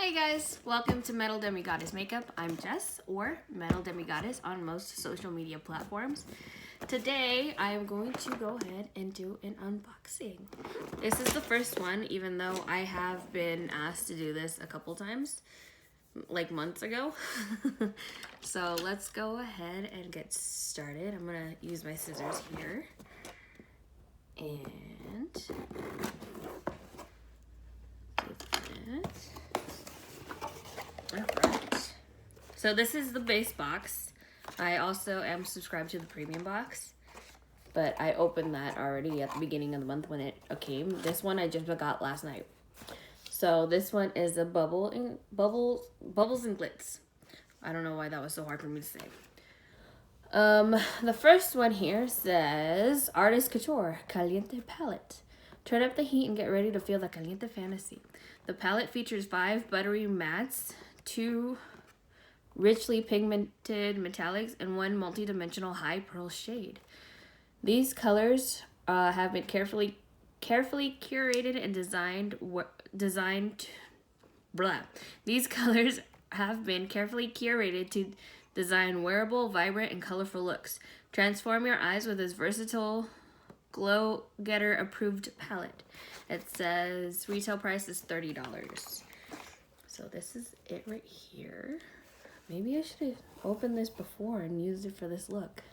Hey guys, welcome to Metal Demigoddess Makeup. I'm Jess, or Metal Demigoddess on most social media platforms. Today, I am going to go ahead and do an unboxing. This is the first one, even though I have been asked to do this a couple times, like months ago. So let's go ahead and get started. I'm gonna use my scissors here. And alright, so this is the base box. I also am subscribed to the premium box, but I opened that already at the beginning of the month when it came. This one I just got last night. So this one is a bubbles and glitz. I don't know why that was so hard for me to say. The first one here says Artist Couture Caliente palette. Turn up the heat and get ready to feel the Caliente fantasy. The palette features 5 buttery mattes, 2 richly pigmented metallics, and 1 multi-dimensional high pearl shade. These colors have been carefully curated and designed. These colors have been carefully curated to design wearable, vibrant, and colorful looks. Transform your eyes with this versatile Glow Getter approved palette. It says retail price is $30. So this is it right here. Maybe I should have opened this before and used it for this look.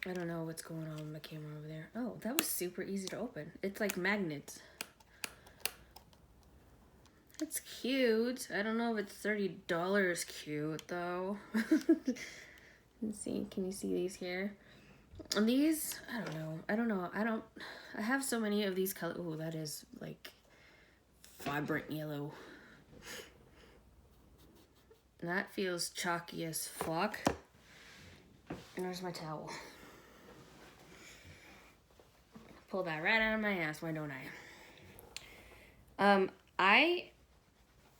I don't know what's going on with my camera over there. Oh, that was super easy to open. It's like magnets. It's cute. I don't know if it's $30 cute though. Let's see, can you see these here? And these, I don't know. I have so many of these colors. Oh, that is like vibrant yellow. That feels chalky as fuck. And there's my towel. Pull that right out of my ass, why don't I? I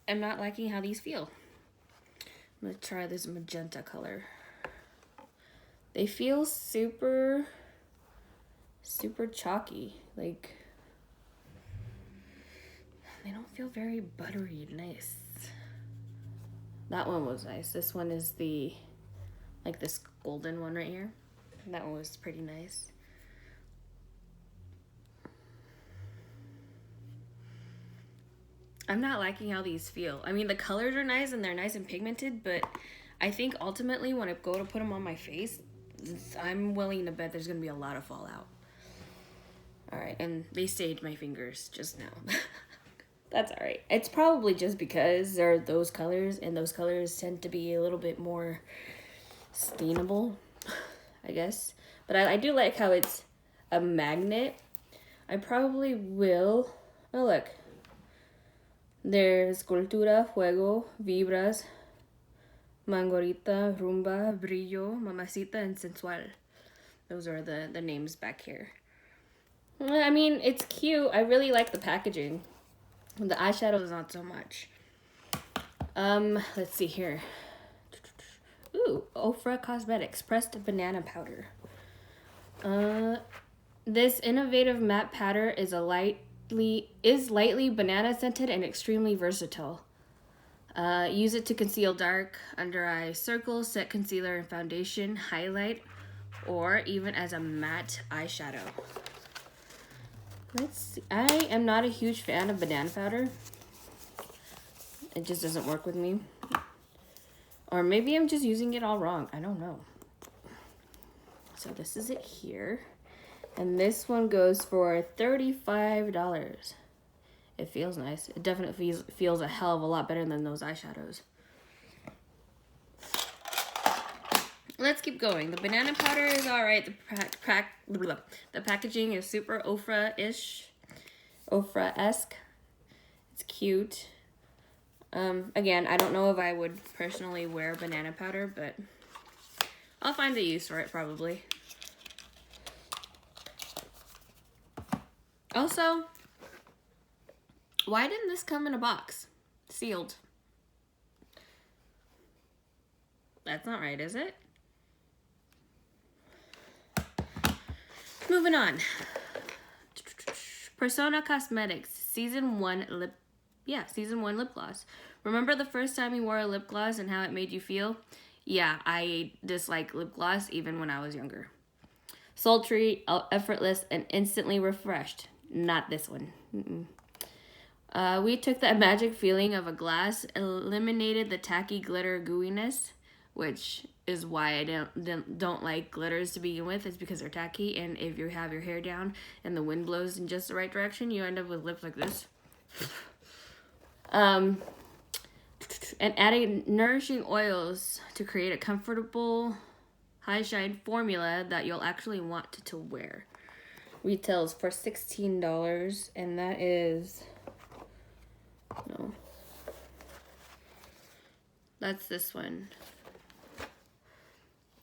am not liking how these feel. I'm gonna try this magenta color. They feel super chalky. Like, they don't feel very buttery nice. That one was nice. This one is the, like this golden one right here. That one was pretty nice. I'm not liking how these feel. I mean, the colors are nice and they're nice and pigmented, but I think ultimately when I go to put them on my face, I'm willing to bet there's gonna be a lot of fallout. Alright, and they stayed my fingers just now. That's alright. It's probably just because they're those colors, and those colors tend to be a little bit more stainable, I guess. But I do like how it's a magnet. I probably will. Oh, look. There's Cultura, Fuego, Vibras, Mangorita, Rumba, Brillo, Mamacita, and Sensual. Those are the names back here. I mean, it's cute. I really like the packaging. The eyeshadow is not so much. Let's see here. Ooh, Ofra Cosmetics pressed banana powder. This innovative matte powder is lightly banana scented and extremely versatile. Use it to conceal dark under eye circles, set concealer and foundation, highlight, or even as a matte eyeshadow. Let's see. I am not a huge fan of banana powder. It just doesn't work with me. Or maybe I'm just using it all wrong. I don't know. So this is it here. And this one goes for $35. It feels nice. It definitely feels a hell of a lot better than those eyeshadows. Let's keep going. The banana powder is alright. The packaging is super Ofra-ish. Ofra-esque. It's cute. Again, I don't know if I would personally wear banana powder, but I'll find a use for it probably. Also, why didn't this come in a box? Sealed. That's not right, is it? Moving on. Persona Cosmetics Season 1 lip gloss. Remember the first time you wore a lip gloss and how it made you feel? Yeah, I dislike lip gloss even when I was younger. Sultry, effortless, and instantly refreshed. Not this one. We took the magic feeling of a glass, eliminated the tacky glitter gooiness, which is why I don't like glitters to begin with. It's because they're tacky, and if you have your hair down and the wind blows in just the right direction, you end up with lips like this. And adding nourishing oils to create a comfortable high shine formula that you'll actually want to wear. Retails for $16, and that is no. That's this one.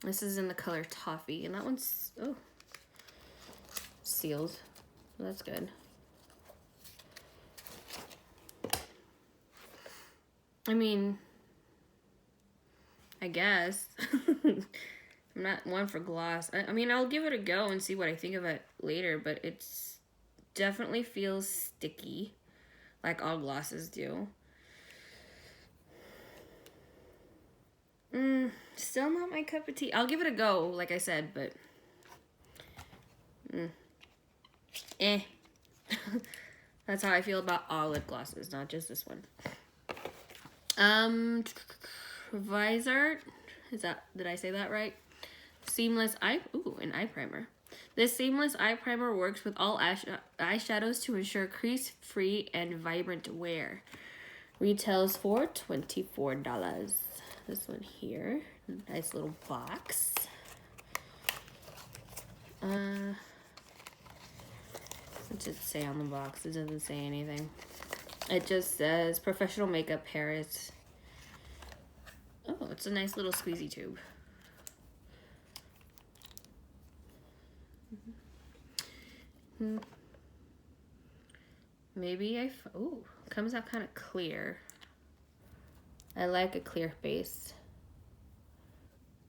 This is in the color toffee, and that one's sealed. That's good. I mean, I guess. I'm not one for gloss. I mean, I'll give it a go and see what I think of it later, but it's definitely feels sticky, like all glosses do. Still not my cup of tea. I'll give it a go, like I said, but That's how I feel about all lip glosses, not just this one. Viseart, did I say that right? Seamless an eye primer. This seamless eye primer works with all eyeshadows to ensure crease-free and vibrant wear. Retails for $24. This one here, nice little box. What does it say on the box? It doesn't say anything. It just says professional makeup Paris. Oh, it's a nice little squeezy tube. Maybe comes out kind of clear. I like a clear base.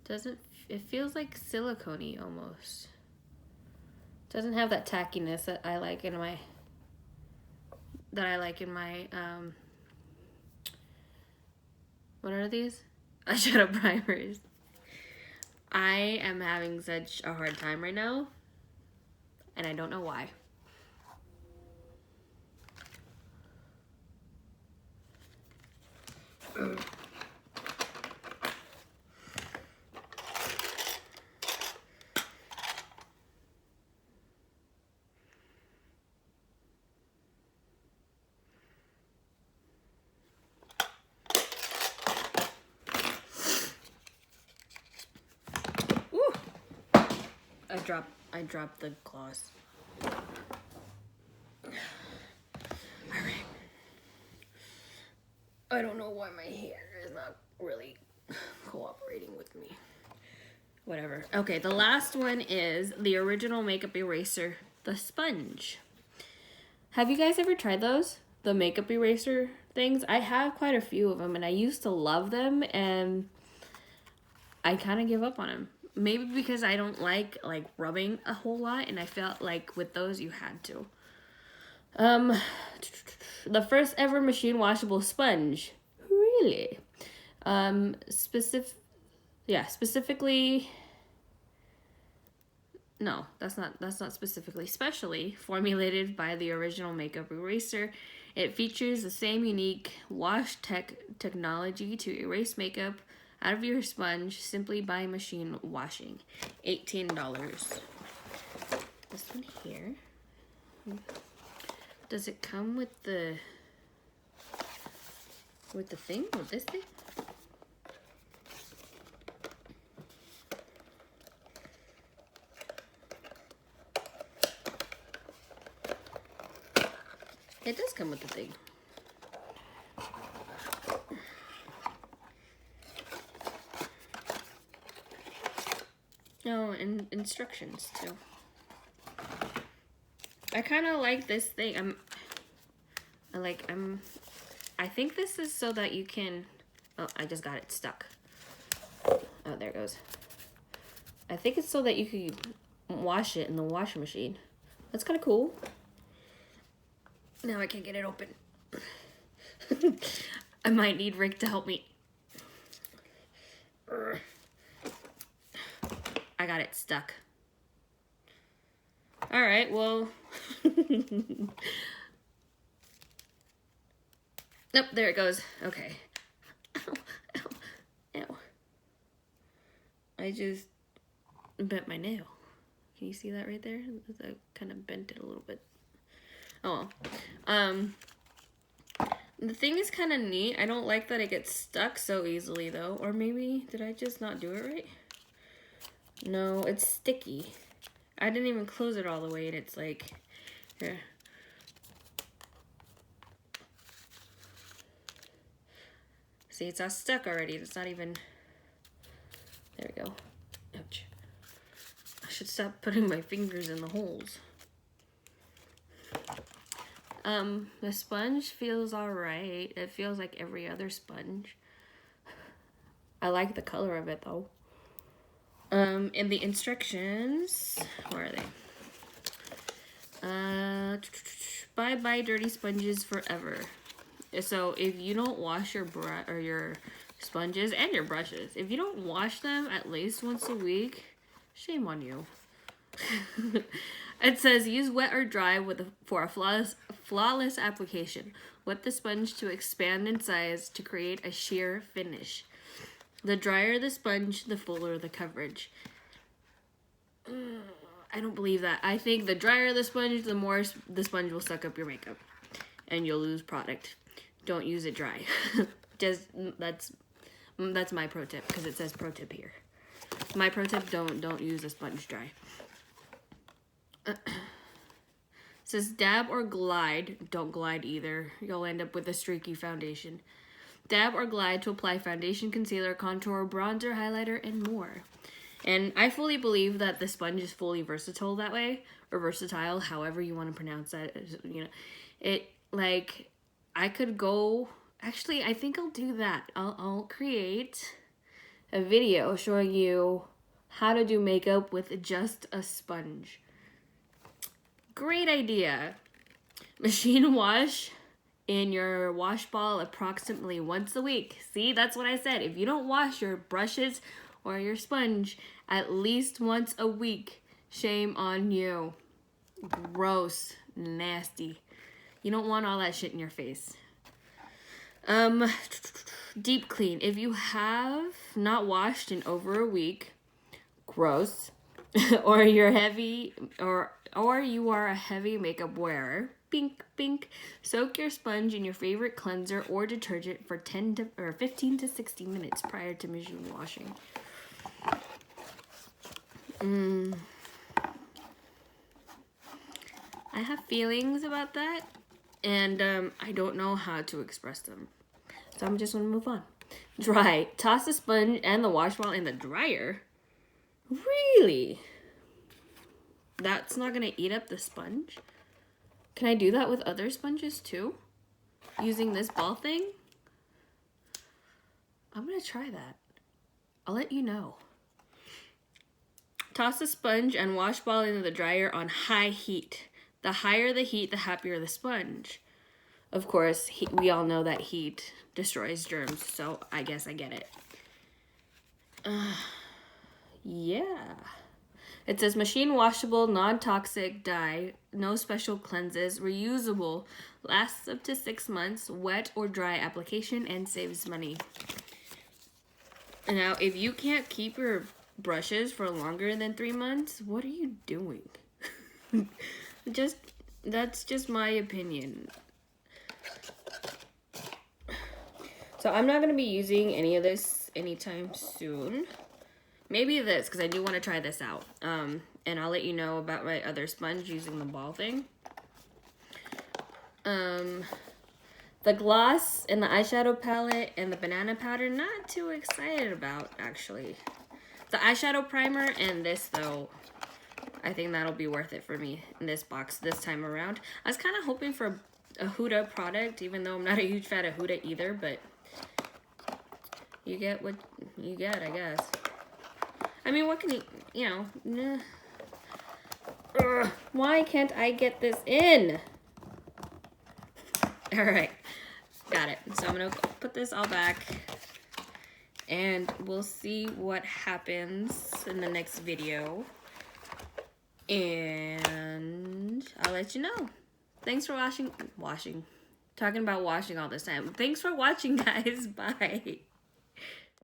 It feels like silicone-y almost. Doesn't have that tackiness that I like in my what are these? Eyeshadow primers. I am having such a hard time right now, and I don't know why. I dropped the gloss. Alright. I don't know why my hair is not really cooperating with me. Whatever. Okay, the last one is the original makeup eraser, the sponge. Have you guys ever tried those? The makeup eraser things? I have quite a few of them, and I used to love them, and I kind of give up on them. Maybe because I don't like rubbing a whole lot, and I felt like with those you had to. The first ever machine washable sponge. Really? Specifically. No, that's not specifically. Specially formulated by the original makeup eraser, it features the same unique wash technology to erase makeup out of your sponge simply by machine washing. $18. This one here. Does it come with the thing? With this thing? It does come with the thing. Oh, and instructions too. I kind of like this thing. I think this is so that you can, I just got it stuck. Oh, there it goes. I think it's so that you can wash it in the washing machine. That's kind of cool. Now I can't get it open. I might need Rick to help me. I got it stuck. All right, well. Nope, there it goes. Okay. Ow, ow, ow. I just bent my nail. Can you see that right there? I kind of bent it a little bit. Oh well. The thing is kind of neat. I don't like that it gets stuck so easily though. Or maybe, did I just not do it right? No, it's sticky. I didn't even close it all the way and it's like, here. See, it's all stuck already. It's not even, there we go. Ouch. I should stop putting my fingers in the holes. The sponge feels alright. It feels like every other sponge. I like the color of it though. In the instructions, where are they? Bye dirty sponges forever. So if you don't wash your your sponges and your brushes, if you don't wash them at least once a week, shame on you. It says use wet or dry for a flawless application. Wet the sponge to expand in size to create a sheer finish. The drier the sponge, the fuller the coverage. I don't believe that. I think the drier the sponge, the more the sponge will suck up your makeup, and you'll lose product. Don't use it dry. Just that's my pro tip because it says pro tip here. My pro tip: don't use a sponge dry. It says dab or glide. Don't glide either. You'll end up with a streaky foundation. Dab or glide to apply foundation, concealer, contour, bronzer, highlighter, and more. And I fully believe that the sponge is fully versatile that way, or versatile, however you want to pronounce that. You know, it like I could go. Actually, I think I'll do that. I'll create a video showing you how to do makeup with just a sponge. Great idea. Machine wash in your wash ball approximately once a week. See, that's what I said. If you don't wash your brushes or your sponge at least once a week, shame on you. Gross, nasty. You don't want all that shit in your face. Deep clean. If you have not washed in over a week, gross, or you're heavy, or you are a heavy makeup wearer, pink, pink, soak your sponge in your favorite cleanser or detergent for 15 to 60 minutes prior to machine washing. I have feelings about that, and I don't know how to express them. So I'm just gonna move on. Dry. Toss the sponge and the wash ball in the dryer. Really? That's not gonna eat up the sponge? Can I do that with other sponges too? Using this ball thing? I'm gonna try that. I'll let you know. Toss the sponge and wash ball into the dryer on high heat. The higher the heat, the happier the sponge. Of course, we all know that heat destroys germs, so I guess I get it. Yeah. It says machine washable, non-toxic dye, no special cleanses, reusable, lasts up to 6 months, wet or dry application, and saves money. Now, if you can't keep your brushes for longer than 3 months, what are you doing? That's just my opinion. So I'm not going to be using any of this anytime soon. Maybe this, because I do want to try this out. And I'll let you know about my other sponge using the ball thing. The gloss and the eyeshadow palette and the banana powder, not too excited about, actually. The eyeshadow primer and this, though, I think that'll be worth it for me in this box this time around. I was kind of hoping for a Huda product, even though I'm not a huge fan of Huda either, but you get what you get, I guess. I mean, what can you know, why can't I get this in? All right, got it. So I'm gonna put this all back and we'll see what happens in the next video. And I'll let you know. Thanks for talking about washing all this time. Thanks for watching, guys. Bye.